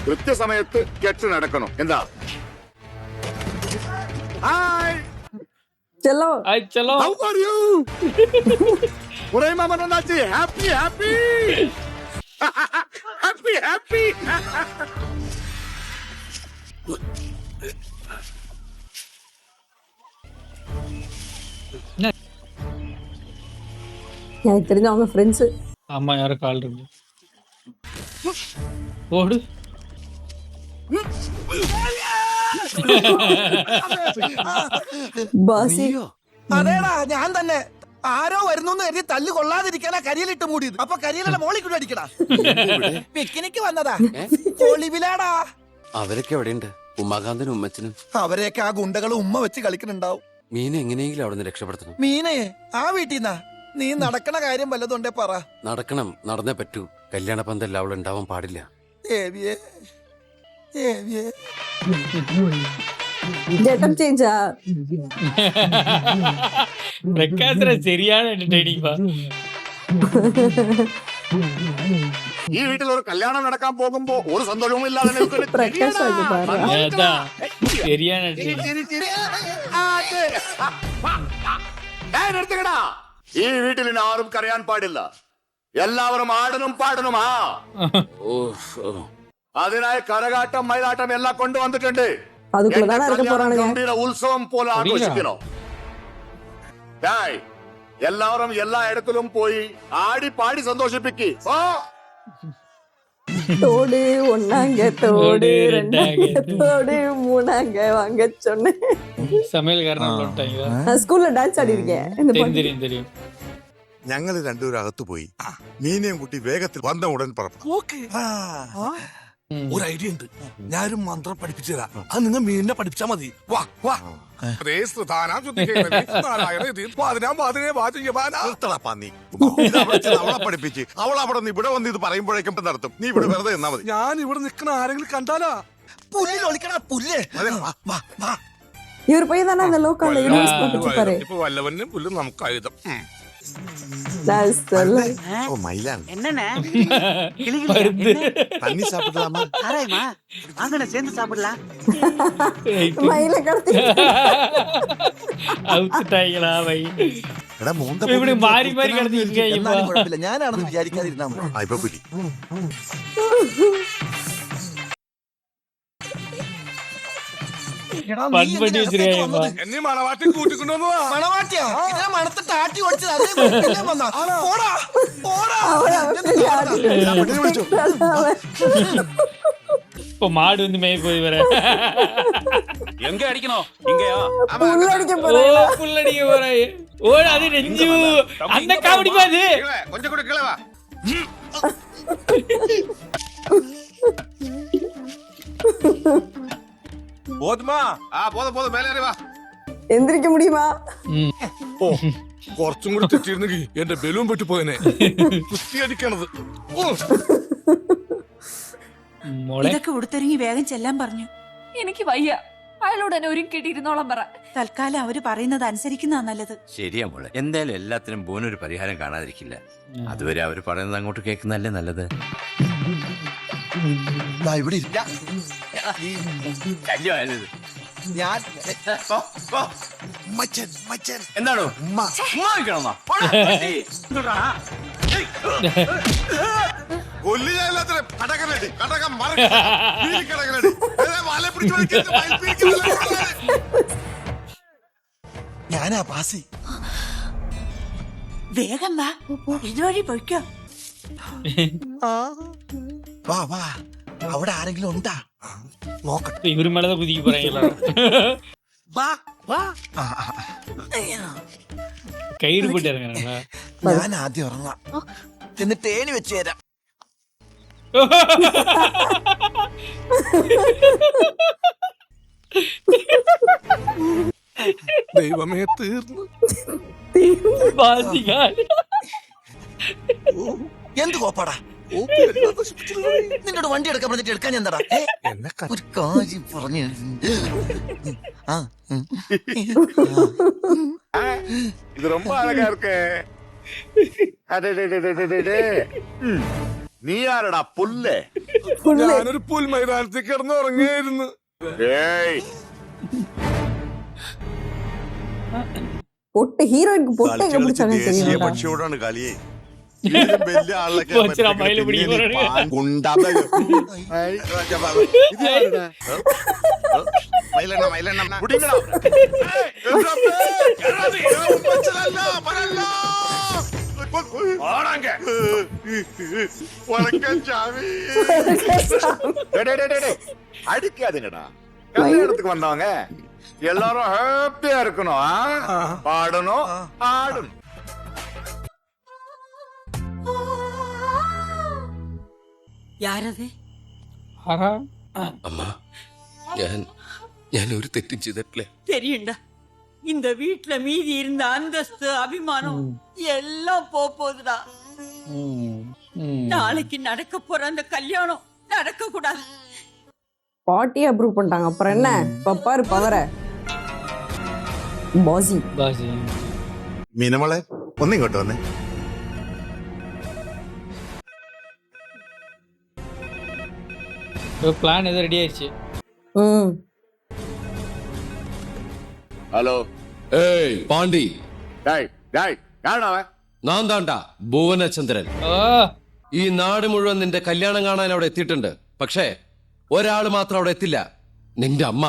കൃത്യസമയത്ത് കെട്ട് നടക്കണം. എന്താ? Hi, Cello. ஐ चलो. how are you? ஒரே மாமன் வந்தாச்சு. Happy happy happy happy. எனக்கு தெரிஞ்ச அவங்க ஃப்ரெண்ட்ஸ். ஆமா யாரோ கால் இருக்கு. ஓடு. பாசி. അതേടാ ഞാൻ തന്നെ. ആരോ വരുന്നു കരുതി തല്ല് കൊള്ളാതിരിക്കാനാ കരിയിലിട്ട് മൂടിയത്. അപ്പൊ കരിയിലെ മോളിൽ കൂടെ അടിക്കടാ. പിക്നിക്ക് വന്നതാ. ഒളിവിലാടാ. അവരൊക്കെ എവിടെയുണ്ട്? ഉമാകാന്തനും ഉമ്മച്ചനും. അവരെയൊക്കെ ആ ഗുണ്ടകൾ ഉമ്മ വെച്ച് കളിക്കുന്നുണ്ടാവും. മീനെ എങ്ങനെയെങ്കിലും അവിടെ നിന്ന് രക്ഷപ്പെടുത്തണം. മീനയെ ആ വീട്ടിന്നാ? നീ നടക്കണ കാര്യം വല്ലതുണ്ടേ പറ. നടക്കണം, നടന്നേ പറ്റൂ. കല്യാണ പന്തല്ല അവൾ ഉണ്ടാവാൻ പാടില്ല. ദേവിയേ ദേവിയേ. கெட்டப் சேஞ்சா? பிரகாசர சரியான என்டர்டெய்னிங் பா. ഈ വീട്ടിൽ ഒരു കല്യാണം നടക്കാൻ പോകുമ്പോ ഒരു സന്തോഷവും ഇല്ലാതെ பிரகாஷ் ஆகி பாரு. அதான் சரியான entertaining. നിർത്തുകടാ. ഈ വീട്ടിൽ ഇനി ആരും കരയാൻ പാടില്ല. എല്ലാവരും ആടനും പാടനും. അതിനായി കരകാട്ടം മയിലാട്ടം എല്ലാം കൊണ്ടുവന്നിട്ടുണ്ട്. அதுக்குள்ளதானே இருக்க போறானுங்க. ഗംഭീര ഉത്സവം പോലെ ആഘോഷിക്കണം. എല്ലാവരും എല്ലാ ഇടത്തിലും പോയി ആടി പാടി സന്തോഷിപ്പിക്ക്. தோடு ஒன்னாங்க, தோடு ரெண்டாங்க, தோடு மூணாங்க வாங்க சொன்னேன். சமையல்காரன் வந்துட்டாங்களா? நான் ஸ்கூல்ல டான்ஸ் ஆடி இருக்கேன். இந்த தெரியும் தெரியும் தெரியும். ഞങ്ങൾ രണ്ടുപേരും അകത്തു പോയി. മീനയും കുട്ടി വേഗത്തിൽ വന്ന ഉടൻ പറഞ്ഞു. ഒരു ഐഡിയ ഉണ്ട്. ഞാനൊരു മന്ത്രം പഠിപ്പിച്ചു തരാം. അത് നിങ്ങൾ മീനിനെ പഠിപ്പിച്ചാ മതി. വാ വാ. പന്നി അവളെ പഠിപ്പിച്ച് അവൾ അവിടെ നിന്ന് ഇവിടെ വന്ന് ഇത് പറയുമ്പോഴേക്കും നടത്തും. നീ ഇവിടെ വെറുതെ എന്നാ മതി. ഞാൻ ഇവിടെ നിൽക്കുന്ന ആരെങ്കിലും കണ്ടാലാ പുല്ലിൽ ഒളിക്കണ പുല്ല്. വാ വാ. இவர் போய் தானே அந்த லோக்கல்ல யூனிவர்ஸ் போட்டுட்டு இருப்பாரு. ഇപ്പൊ വല്ലവനും പുല്ല് നമുക്ക് ആയുധം. நான் சொல்ல ഓ മയിലാണ്. என்னண்ணே തണ്ണി സാപ്പിടലാമാ? சாராயமா வாங்கண்ணே சேர்ந்து சாப்பிடலாம். மயில கடத்தி ഔട്ടായികളാ വൈ എടാ മൂന്ത ഇവിടെ മാറി മാറി കിടന്നിരിക്കുക എന്നാലും കുഴപ്പമില്ല, ഞാനാണെന്ന് വിചാരിക്കാതിരുന്നാ മതി. ഇപ്പൊ പുലി. പൺപടി വെച്ചിരിക്കുക എന്നെ മണവാട്ടി കൂട്ടിക്കൊണ്ടുവന്നതാ. മണവാട്ടിയോ? ഇതിനെ മണത്തിട്ട് ആട്ടി ഓടിച്ചത് അതേ കുഴപ്പമില്ല വന്നാ. പോടാ, പോടാ. ഇപ്പൊ മാട് ഒന്ന് മേയ പോയി വരാ എങ്ക അടിക്കണോ ഇങ്ങയോ? புல்லடிக்க ഓ போறேன். പുള്ളടിക്ക പോറായി. ഓ അത് നെഞ്ചു അന്ന കാവടിപ്പാത് കൊഞ്ചം കൂടെ കിളവാ. പോതുമാ. പോതും മേലെ വാ. எந்திரிக்க முடியுமா? ഓ കുറച്ചും കൂടെ തെറ്റിയിരുന്നെങ്കിൽ എന്റെ ബലൂൺ പെട്ടു പോയനെ. കുസ്തി അടിക്കണത്. മോളെ ഇതൊക്കെ ഉടുത്തൊരുങ്ങി വേഗം ചെല്ലാൻ പറഞ്ഞു. എനിക്ക് വയ്യ. അയാളോട് തന്നെ ഒരുക്കിട്ടിരുന്നോളം പറ. തൽക്കാലം അവര് പറയുന്നത് അനുസരിക്കുന്നതാ നല്ലത്. ശരിയാ മോളെ, എന്തായാലും എല്ലാത്തിനും ബോനൊരു പരിഹാരം കാണാതിരിക്കില്ല. അതുവരെ അവര് പറയുന്നത് അങ്ങോട്ട് കേൾക്കുന്നല്ലേ നല്ലത്. ദാ ഇവിടെ ഇരിക്ക. ഞാൻ മച്ചൻ മച്ചൻ എന്താണോ കൊല്ലി ഞാൻ എല്ലാത്തിനും കടകനടി കടകം മറക്കടകനടി വല പിടിച്ചു ഞാനാ പാസി. വേഗം വാ, ഇതുവഴി പൊയ്ക്കോ. വാ വാ. അവിടെ ആരെങ്കിലും ഉണ്ടാ നോക്കട്ടെ. ഇവര് മേലെ പുതിയ പറയല വാ വാ. കയ്യിൽ പോയിട്ട് ഇറങ്ങണ ഞാൻ ആദ്യം ഇറങ്ങാം, എന്നിട്ട് ഏണി വെച്ച് തരാം. ദൈവമേ തീർന്നു. എന്ത് കോപ്പാടാ? നിന്നോട് വണ്ടി എടുക്കാൻ പറഞ്ഞിട്ട് എടുക്കാൻ എന്താടാ? ഒരു കാര്യം പറഞ്ഞു. ഇത് ரொம்ப அழகா இருக்கு. നീ ആരടാ പുല്ലേ? ഞാനൊരു പുൽ മൈതാനത്തിൽ കിടന്ന് ഉറങ്ങായിരുന്നു. ഏയ് பொட்டு ஹீரோயினுக்கு பொட்டு எங்க பிடிச்சானே ദേശീയ தெரியல. പക്ഷിയോടാണ് കളിയെ. ഇതിലും വലിയ ആളൊക്കെ കൊച്ചിനെ മയില് പിടിക്കുന്നവരാണ്. அடிக்காதுங்கடா. கல்யாணத்துக்கு வந்தவங்க எல்லாரும் ஹாப்பியா இருக்கணும், பாடணும், ஆடணும். யாரது? അമ്മ, ഞാൻ ഒരു തെറ്റും ചെയ്തിട്ടില്ല. தெரியுண்டா, இந்த வீட்ல மீதி இருந்த அந்தஸ்து அபிமானம் எல்லாம் போகுதுடா. நாளைக்கு நடக்க போற அந்த கல்யாணம் நடக்க கூடாது. பாட்டி அப்ரூவ் பண்ணிட்டாங்க, அப்புறம் என்ன? பப்பாரு பவர பாசி. മീനമോളെ ഒന്നിങ്ങോട്ട് വന്നേ. பிளான் ஏதோ ரெடி ஆயிடுச்சு. ஹலோ. ഏയ് പാണ്ഡി, டேய் டேய் யாரடா அவன்? ഞാൻ താണ്ടാ ഭുവനചന്ദ്രൻ. ഈ നാട് മുഴുവൻ നിന്റെ കല്യാണം കാണാൻ അവിടെ എത്തിയിട്ടുണ്ട്. പക്ഷേ ഒരാള് മാത്രം അവിടെ എത്തില്ല, നിന്റെ അമ്മ.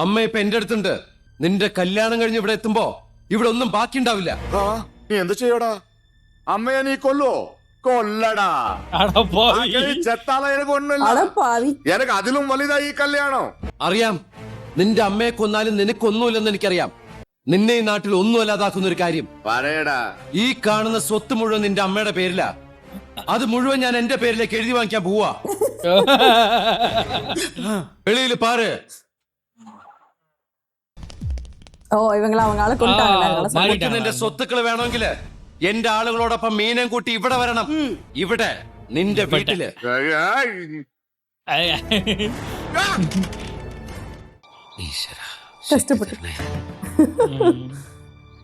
അമ്മ ഇപ്പൊ എന്റെ അടുത്തുണ്ട്. നിന്റെ കല്യാണം കഴിഞ്ഞ് ഇവിടെ എത്തുമ്പോ ഇവിടെ ഒന്നും ബാക്കിയുണ്ടാവില്ല. നീ എന്ത് ചെയ്യടാ? അമ്മയെ നീ കൊല്ലോ? കൊല്ലടാ. ചെത്താളെ എനിക്ക് ഒന്നുമില്ല. എനിക്ക് അതിലും വലുതാ ഈ കല്യാണം. അറിയാം, നിന്റെ അമ്മയെ കൊന്നാലും നിനക്കൊന്നുമില്ലെന്ന് എനിക്കറിയാം. നിന്നെ ഈ നാട്ടിൽ ഒന്നുമല്ലാതാക്കുന്ന ഒരു കാര്യം പറയടാ. ഈ കാണുന്ന സ്വത്ത് മുഴുവൻ നിന്റെ അമ്മയുടെ പേരിലാ. അത് മുഴുവൻ ഞാൻ എന്റെ പേരിലേക്ക് എഴുതി വാങ്ങിക്കാൻ പോവാ. വെളിയിൽ പാറ്. ഓ ഇവങ്ങളെ அவங்க ஆளை கொண்டாங்க നമുക്ക് നിന്റെ സ്വത്തുക്കൾ വേണമെങ്കിൽ എന്റെ ആളുകളോടൊപ്പം മീനം കൂട്ടി ഇവിടെ വരണം. ഇവിടെ നിന്റെ വീട്ടില്.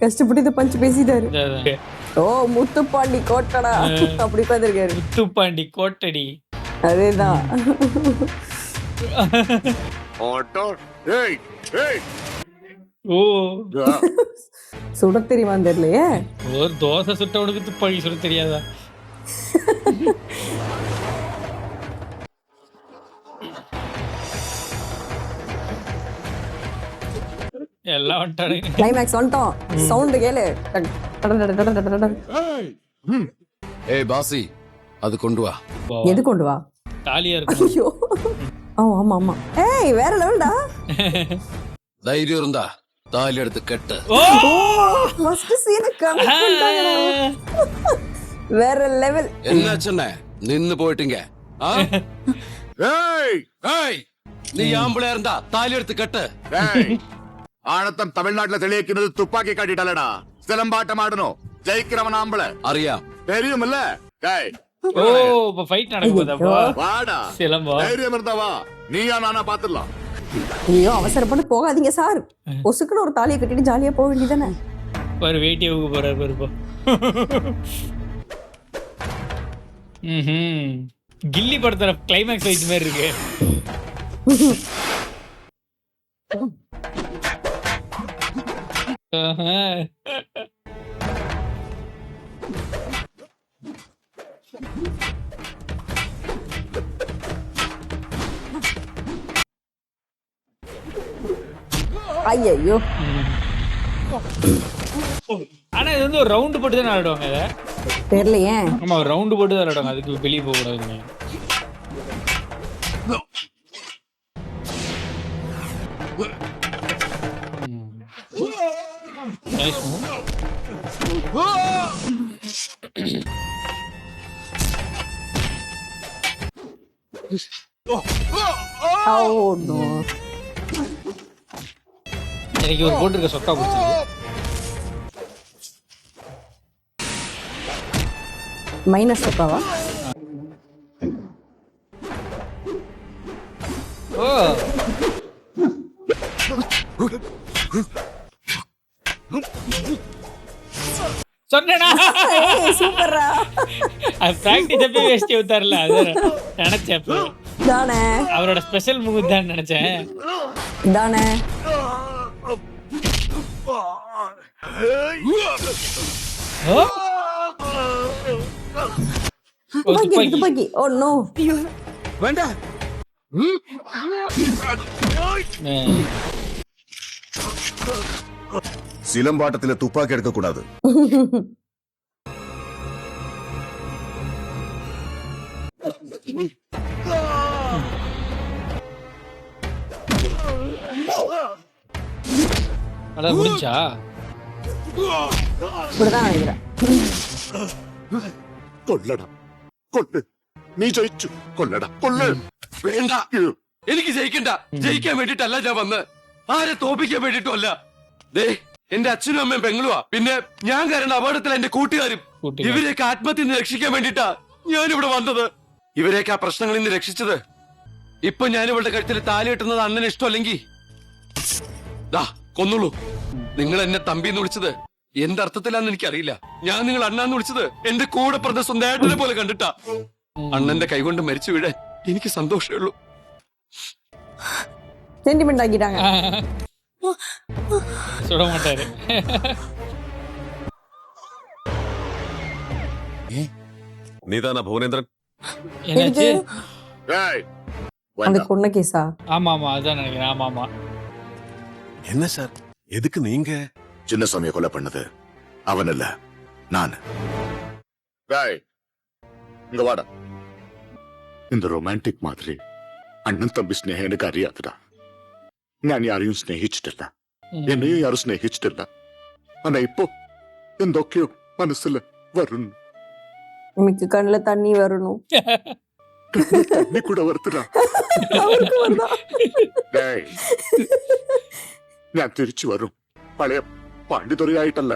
கஷ்டப்பட்டு இதை பஞ்சு பேசிட்டாரு. ஓ முத்துப்பாண்டி கோட்டடா அப்படி உட்காந்துருக்காரு. முத்துப்பாண்டி கோட்டடி அதேதான். ஓ சுட தெரியுமா தெரியலையே. ஒரு தோசை சுட்டவனுக்கு துப்பாக்கி சுட தெரியாதா? எல்லாம் வந்துட்டானுங்க. கிளைமேக்ஸ் வந்துட்டோம். சவுண்ட் கேளு. ஏய் பாசி, அது கொண்டு வா. எது கொண்டு வா? தாலியா இருக்கு. ஐயோ ஆமா ஆமா. ஏய் வேற லெவல்டா. தைரியம் இருந்தா தாலி எடுத்து கட்டு. ஃபர்ஸ்ட் சீன் வேற லெவல். என்னாச்சுண்ணே நின்னு போயிட்டீங்க? நீ ஆம்பளை இருந்தா தாலி எடுத்து கட்டு. ആണത്തം തമിഴ്നാട്ടിലെ തെളിയിക്കുന്നത് തുപ്പാക്കി കാട്ടിട്ടല്ലടാ, സിലമ്പാട്ടം ആടണോ, ജയിக்கிறவன் ആമ്പള അറിയാം. தெரியுமில்ல? ஓ இப்ப ஃபைட் நடக்குதா? வாடா, சிலம்பம் தைரியம் இருந்தா வா, நீயா நானா பாத்துடலாம். ஐயோ அவசரப்பட்டு போகாதீங்க சார். ஒசுக்குன்னு ஒரு தாலியை கட்டிட்டு ஜாலியா போக வேண்டியதானே. ஒரு வேட்டியை ஊக்க போறாரு பாருப்பா. கில்லி படத்துல கிளைமேக்ஸ் ஃபைட் மாதிரி இருக்கு. ஐயோ ஆனா இது வந்து ஒரு ரவுண்ட் போட்டு தான் ஆடுவாங்க. இதை தெரியலையே. ஆமா ஒரு ரவுண்ட் போட்டு தான் ஆடுவாங்க, அதுக்கு வெளியே போக கூடாதுங்க. Nice move. Oh no. எனக்கு ஒரு போட்டுருக்க சொக்கா பிடிச்சிருக்கு. மைனஸ் சொக்காவா? ஓ சொன்னடா. சூப்பர்ரா. அது பிராக்டிஸ் அப்பவே வேஸ்ட் ஊத்தார்ல, அது நினைச்சேன். தானே அவரோட ஸ்பெஷல் மூவ் தான் நினைச்சேன். தானே துப்பாக்கி. ஓ நோ வேண்டாம். സിലമ്പാട്ടത്തിലെ തുപ്പാക്കി എടുക്കக்கூடாது. அட முடிஞ்சா? இப்படிதான் நினைக்கிறேன். കൊല്ലടാ, കൊല്ല്, നീ ജയിച്ചു, കൊല്ലടാ, കൊല്ല്. വേണ്ട, എനിക്ക് ജയിക്കണ്ട. ജയിക്കാൻ വേണ്ടിട്ടല്ല ഞാൻ വന്ന്, ആരെ തോപ്പിക്കാൻ വേണ്ടിട്ടുമല്ല. ദേ എന്റെ അച്ഛനും അമ്മയും പെങ്ങളുവാ, പിന്നെ ഞാൻ കാരണം അപകടത്തിൽ എന്റെ കൂട്ടുകാരും. ഇവരെയൊക്കെ ആത്മഹത്യ നിന്ന് രക്ഷിക്കാൻ വേണ്ടിട്ടാ ഞാൻ ഇവിടെ വന്നത്. ഇവരെയൊക്കെ ആ പ്രശ്നങ്ങളിൽ നിന്ന് രക്ഷിച്ചത്. ഇപ്പൊ ഞാൻ ഇവളുടെ കഴുത്തിൽ താലി കെട്ടുന്നത് അണ്ണന് ഇഷ്ടമല്ലെങ്കിൽ ദാ കൊന്നുള്ളൂ. നിങ്ങൾ എന്നെ തമ്പിന്ന് വിളിച്ചത് എന്തർത്ഥത്തിലാന്ന് എനിക്കറിയില്ല. ഞാൻ നിങ്ങൾ അണ്ണാന്ന് വിളിച്ചത് എന്റെ കൂടെ പറഞ്ഞ സ്വന്തമായിട്ടിനെ പോലെ കണ്ടിട്ടാ. അണ്ണന്റെ കൈകൊണ്ട് മരിച്ചു വീഴാൻ എനിക്ക് സന്തോഷമേ ഉള്ളൂ. சென்டிமெண்ட் ஆகிட்டாங்க. சுட மாட்டாரு. நீதானா புவனேந்திரன்? என்னாச்சு? அந்த கொன்ன கேஸா? ஆமா ஆமா அதான் நினைக்கிறேன். ஆமா ஆமா. என்ன சார், எதுக்கு நீங்க? சின்னசாமியை கொலை பண்ணது அவன் இல்ல, நான். இங்க வாடா. இந்த ரொமான்டிக் மாதிரி അണ്ണൻ തമ്പി സ്നേഹം എനിക്ക് അറിയാത്തടാ. ഞാൻ ആരെയും സ്നേഹിച്ചിട്ടില്ല, എന്നെയും ആരും സ്നേഹിച്ചിട്ടില്ല. ആനാ ഇപ്പോ എന്തൊക്കെയോ മനസ്സിൽ വരുന്നു. എനിക്ക് കണ്ണില് തണ്ണി വരണു. தண்ணி கூட வருத்துடா. അവർക്ക് വന്നാ ഡേയ്, ഞാൻ തിരിച്ചു വരും. പഴയ പണ്ടിതൊരയായിട്ടല്ല,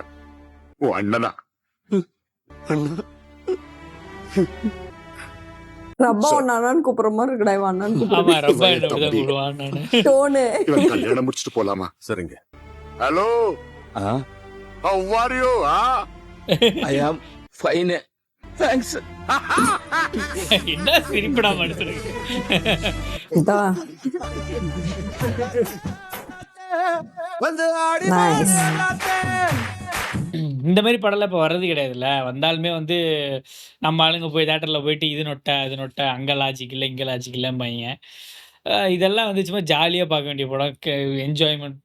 ഓ അണ്ണനാ. ரப்பா ஒன்னு அண்ணான்னு கூப்பிடுற மாதிரி இருக்குடா இவன் அண்ணான்னு ஆமா கூப்பிடுறேன் ரொம்ப என்ன அப்படிதான் கூடுவான் நானு. டோனு. இவன் கல்யாணம் முடிச்சுட்டு போலாமா? சரிங்க. Hello, how are you? I am fine, thanks. என்ன சிரிப்படா மனுஷனுக்கு. இதான் நைஸ். இந்த மாதிரி படம்லாம் இப்போ வர்றது கிடையாதுல்ல. வந்தாலுமே வந்து நம்ம ஆளுங்க போய் தேட்டரில் போயிட்டு இது நொட்டை அது நொட்டை, அங்கே லாஜிக் இல்லை இங்கே லாஜிக் இல்லைம்பாங்க. இதெல்லாம் வந்து சும்மா ஜாலியாக பார்க்க வேண்டிய படம், என்ஜாய்மெண்ட்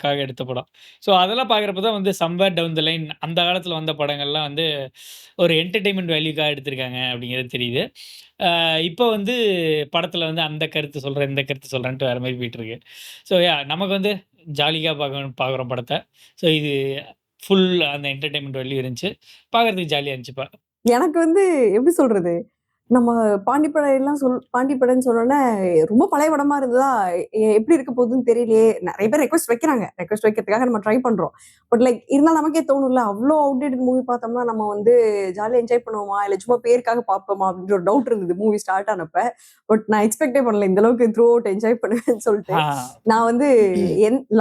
காக எடுத்த படம். ஸோ அதெல்லாம் பார்க்குறப்ப தான் வந்து சம்வேர் டவுன் த லைன் அந்த காலத்தில் வந்த படங்கள்லாம் வந்து ஒரு என்டர்டெயின்மெண்ட் வேல்யூக்காக எடுத்திருக்காங்க அப்படிங்கிறது தெரியுது. இப்போ வந்து படத்தில் வந்து அந்த கருத்து சொல்கிறேன் இந்த கருத்து சொல்கிறேன்ட்டு வேறு மாதிரி போயிட்டுருக்கு. ஸோ நமக்கு வந்து ஜாலியாக பார்க்குறோம் படத்தை. ஸோ இது ஃபுல் அந்த என்டர்டெயின்மெண்ட் வேல்யூ இருந்துச்சு, பார்க்குறதுக்கு ஜாலியாக இருந்துச்சுப்பா. எனக்கு வந்து எப்படி சொல்றது, நம்ம பாண்டிப்படைன்னு சொன்னோன்னே ரொம்ப பழைய படமா இருந்ததா எப்படி இருக்க போகுதுன்னு தெரியலையே. நிறைய பேர் ரெக்வஸ்ட் வைக்கிறதுக்காக நம்ம ட்ரை பண்றோம். பட் லைக் இருந்தாலும் நமக்கே தோணும்ல, அவ்வளோ அவுடேட்டட் மூவி பார்த்தோம்னா நம்ம வந்து ஜாலியாக என்ஜாய் பண்ணுவோமா இல்லை சும்மா பேருக்காக பார்ப்போமா அப்படின்ற ஒரு டவுட் இருந்தது மூவி ஸ்டார்ட் ஆனப்ப. பட் நான் எக்ஸ்பெக்டே பண்ணல இந்த அளவுக்கு த்ரூ அவுட் என்ஜாய் பண்ணுவேன்னு சொல்லிட்டு. நான் வந்து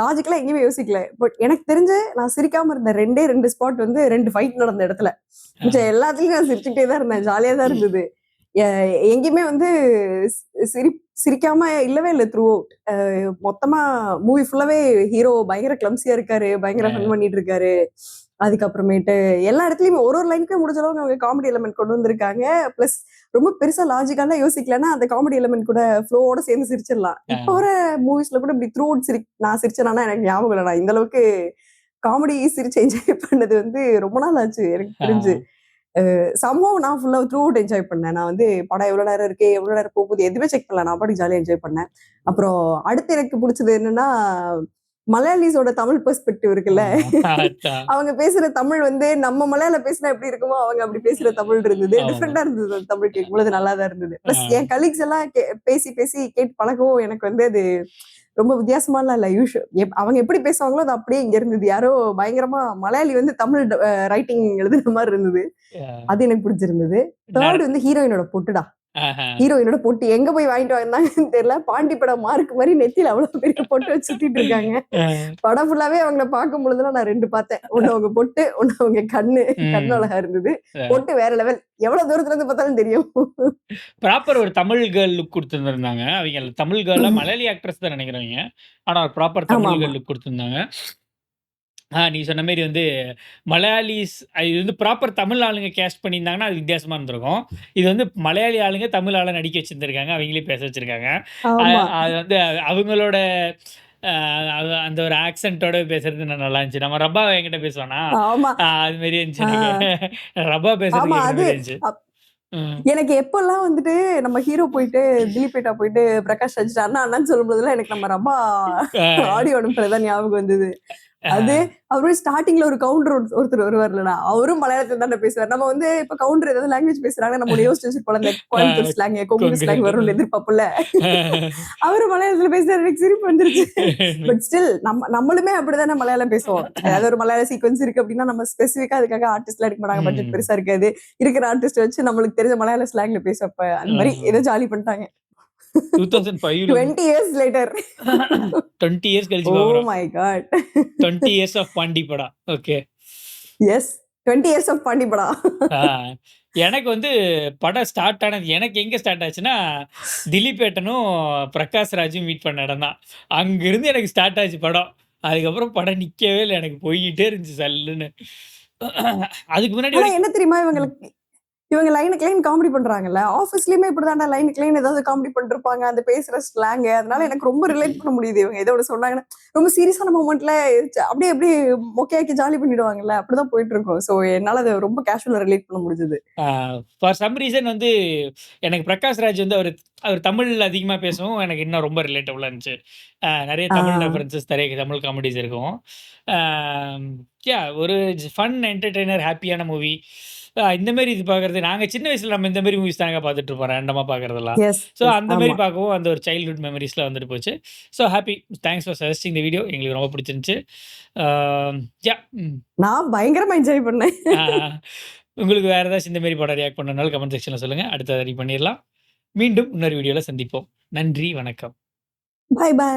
லாஜிக்கலா எங்கேயுமே யோசிக்கல. பட் எனக்கு தெரிஞ்சு நான் சிரிக்காம இருந்த ரெண்டு ஸ்பாட் வந்து 2 ஃபைட் நடந்த இடத்துல. மிச்சம் எல்லாத்துலயும் நான் சிரிச்சுக்கிட்டே தான் இருந்தேன், ஜாலியா தான் இருந்தது. எங்கேயுமே வந்து சிரிக்காம இல்லவே இல்லை த்ரூ அவுட். மொத்தமா மூவி ஃபுல்லாவே ஹீரோ பயங்கர கிளம்சியா இருக்காரு, பயங்கர ஃபன் பண்ணிட்டு இருக்காரு. அதுக்கப்புறமேட்டு எல்லா இடத்துலயுமே ஒரு லைனுக்கே முடிஞ்ச அளவுக்கு அவங்க காமெடி எலிமெண்ட் கொண்டு வந்திருக்காங்க. பிளஸ் ரொம்ப பெருசா லாஜிக்கலா யோசிக்கலன்னா அந்த காமெடி எலிமெண்ட் கூட ஃப்ளோவோட சேர்ந்து சிரிச்சிடலாம். இப்போ வர மூவிஸ்ல கூட இப்படி த்ரூ அவுட் நான் சிரிச்சேனா எனக்கு ஞாபகம் இல்லை. நான் இந்த அளவுக்கு காமெடி சிரிச்சு என்ஜாய் பண்ணது வந்து ரொம்ப நாள் ஆச்சு எனக்கு தெரிஞ்சு. சம்பவம் நான் ஃபுல்லா த்ரூ அவுட் என்ஜாய் பண்ணேன். நான் வந்து படம் எவ்வளவு நேரம் இருக்கு எவ்வளவு நேரம் போகுது எதுவுமே செக் பண்ணல, நான் பாட்டுக்கு ஜாலியா என்ஜாய் பண்ணேன். அப்புறம் அடுத்து எனக்கு பிடிச்சது என்னன்னா, மலையாளிஸோட தமிழ் பெர்ஸ்பெக்டிவ் இருக்குல்ல, அவங்க பேசுற தமிழ் வந்து நம்ம மலையாள பேசினா எப்படி இருக்குமோ அவங்க அப்படி பேசுற தமிழ் இருந்தது. டிஃப்ரெண்டா இருந்தது அந்த தமிழ் கேட்கும்போது, நல்லா தான் இருந்தது. பிளஸ் என் கலீக்ஸ் எல்லாம் பேசி கேட்டு பழகவும் எனக்கு வந்து அது ரொம்ப வித்தியாசமாலாம் இல்ல. அவங்க எப்படி பேசுவாங்களோ அது அப்படியே இங்க இருந்தது. யாரோ பயங்கரமா மலையாளி வந்து தமிழ் ரைட்டிங் எழுதுன மாதிரி இருந்தது, அது எனக்கு பிடிச்சிருந்தது. தேர்ட் வந்து ஹீரோயினோட பொட்டுடா. ஹீரோயினோட பொட்டு எங்க போய் வாங்கிட்டு வந்தாங்கன்னு தெரியல. பாண்டி படம் மார்க் மாதிரி நெத்தியில அவ்வளவு பெரிய பொட்டு வச்சு சுத்திட்டு இருக்காங்க. படம் ஃபுல்லாவே அவங்கள பார்க்கும் பொழுதுலாம் நான் 2 பார்த்தேன். ஒண்ணு அவங்க பொட்டு, ஒண்ணு அவங்க கண்ணு அழகா இருந்தது. பொட்டு வேற லெவல், எவ்வளவு தூரத்துல இருந்து பார்த்தாலும் தெரியும். ப்ராப்பர் ஒரு தமிழ் கேர்ள் லுக் கொடுத்துருந்தாங்க. அவங்க தமிழ் கேர்ல மலையாளி ஆக்ட்ரஸ் தான் நினைக்கிறவங்க, ஆனா ப்ராப்பர் தமிழ் கேர்ள் லுக் கொடுத்துருந்தாங்க. நீ சொன்ன மாரி வந்து மலையாளிஸ் இது வந்து ப்ராப்பர் தமிழ் ஆளுங்க கேஸ்ட் பண்ணியிருந்தாங்கன்னா அது வித்தியாசமா இருந்திருக்கும். இது வந்து மலையாளி ஆளுங்க தமிழ் ஆளை நடிக்க வச்சிருந்திருக்காங்க, அவங்களே பேச வச்சிருக்காங்க. அது வந்து அவங்களோட அந்த ஒரு ஆக்சென்ட்டோட பேசுறது நல்லா இருந்துச்சு. நம்ம ரப்பா என்கிட்ட பேசுவானா அது மாதிரி இருந்துச்சு. ரப்பா பேசுறது இருந்துச்சு. எனக்கு எப்பெல்லாம் வந்துட்டு நம்ம ஹீரோ போயிட்டு திலீபேட்டா போயிட்டு பிரகாஷ் ராஜ் அண்ணான்னு சொல்லும் போதுலாம் எனக்கு நம்ம ரப்பா ஆடியோ அனுப்புறதான் ஞாபகம் வந்தது. அது அப்புறம் ஸ்டார்டிங்ல ஒரு கவுண்டர் ஒருத்தர் வருவார்லடா, அவரும் மலையாளத்துல தானே பேசுவார். நம்ம வந்து இப்ப கவுண்டர் ஏதாவது லாங்குவேஜ் பேசுறாங்க நம்ம யோசிச்சு வச்சிருப்போம், இந்த கோயம்புத்தூர் ஸ்லாங் கொங்கு ஸ்லாங் வரும்னு எதிர்பார்ப்புல. அவரு மலையாளத்துல பேசுறாரு, எனக்கு சிரிப்பு வந்துருச்சு. பட் ஸ்டில் நம்மளுமே அப்படிதானே மலையாளம் பேசுவோம். அதாவது ஒரு மலையாள சீக்வன்ஸ் இருக்கு அப்படின்னா நம்ம ஸ்பெசிஃபிக்கா அதுக்காக ஆர்டிஸ்ட்லாம் எடுக்க மாட்டாங்க, பட்ஜெட் பெருசா இருக்காது, இருக்கிற ஆர்டிஸ்ட் வச்சு நம்மளுக்கு தெரிஞ்ச மலையாள ஸ்லாங்ல பேசப்ப அந்த மாதிரி ஏதோ ஜாலி பண்ணிட்டாங்க. 2005 20 years later 20 years கழிச்சு oh பாக்குறோம். my god 20 years of Pandi Pada. Okay yes 20 years of Pandi Pada. எனக்கு வந்து படம் ஸ்டார்ட் ஆனது எனக்கு எங்க ஸ்டார்ட் ஆச்சுன்னா, திலீபேட்டனும் பிரகாஷ் ராஜும் மீட் பண்ண இடம் தான். அங்கிருந்து எனக்கு ஸ்டார்ட் ஆச்சு படம். அதுக்கப்புறம் படம் நிக்கவே இல்லை, எனக்கு போயிட்டே இருந்துச்சு சல்லுன்னு. அதுக்கு முன்னாடி என்ன தெரியுமா, இவங்க லைனுக்கு லைன் காமெடி பண்றாங்கல்ல, ஆஃபீஸ்லயுமே இப்படிதான்டா லைனுக்கு லைன் ஏதாவது காமெடி பண்ணிருப்பாங்க அந்த பேசுற ஸ்லாங். அதனால எனக்கு ரொம்ப ரிலேட் பண்ண முடியுது. இவங்க ஏதோ சொன்னாங்கன்னா ரொம்ப சீரியஸான மூமெண்ட்ல அப்படியே மொக்கையாக்கி ஜாலி பண்ணிடுவாங்கல்ல, அப்படிதான் போயிட்டு இருக்கும். ஸோ என்னால அதை ரொம்ப கேஷுவலா ரிலேட் பண்ண முடிஞ்சது. ஃபார் சம் ரீசன் வந்து எனக்கு பிரகாஷ் ராஜ் வந்து அவர் தமிழ் அதிகமா பேசவும் எனக்கு இன்னும் ரொம்ப ரிலேட்டபுளா இருந்துச்சு. நிறைய தமிழ் ரெஃபரன்சஸ், நிறைய தமிழ் காமெடிஸ் இருக்கும். ஒரு ஃபன் என்டர்டெய்னர், ஹாப்பியான மூவி. இந்த மாரி இது பார்க்குறது நாங்க சின்ன வயசுல நம்ம இந்த மாரி மூவிஸ் தானங்க பார்த்துட்டு இருப்போம் ரேண்டமா பார்க்குறதெல்லாம். எஸ் ஸோ எஸ் அந்த மாரி ஆமா. பார்க்கவும் அந்த ஒரு சைல்ட்ஹுட் மெமரீஸ்லாம் வந்துட்டு போச்சு. So happy. Thanks for suggesting the video. எங்களுக்கு ரொம்ப பிடிச்சிருந்துச்சு. யா நான் பயங்கரமா என்ஜாய் பண்ணேன். உங்களுக்கு வேற ஏதாச்சும் இந்த மாரி படம் ரியாக்ட் பண்ணனாலும் கமெண்ட் செக்ஷன்ல சொல்லுங்க. அடுத்த ரெடி பண்ணிடலாம். மீண்டும் இன்னொரு வீடியோல சந்திப்போம். நன்றி, வணக்கம். Bye by.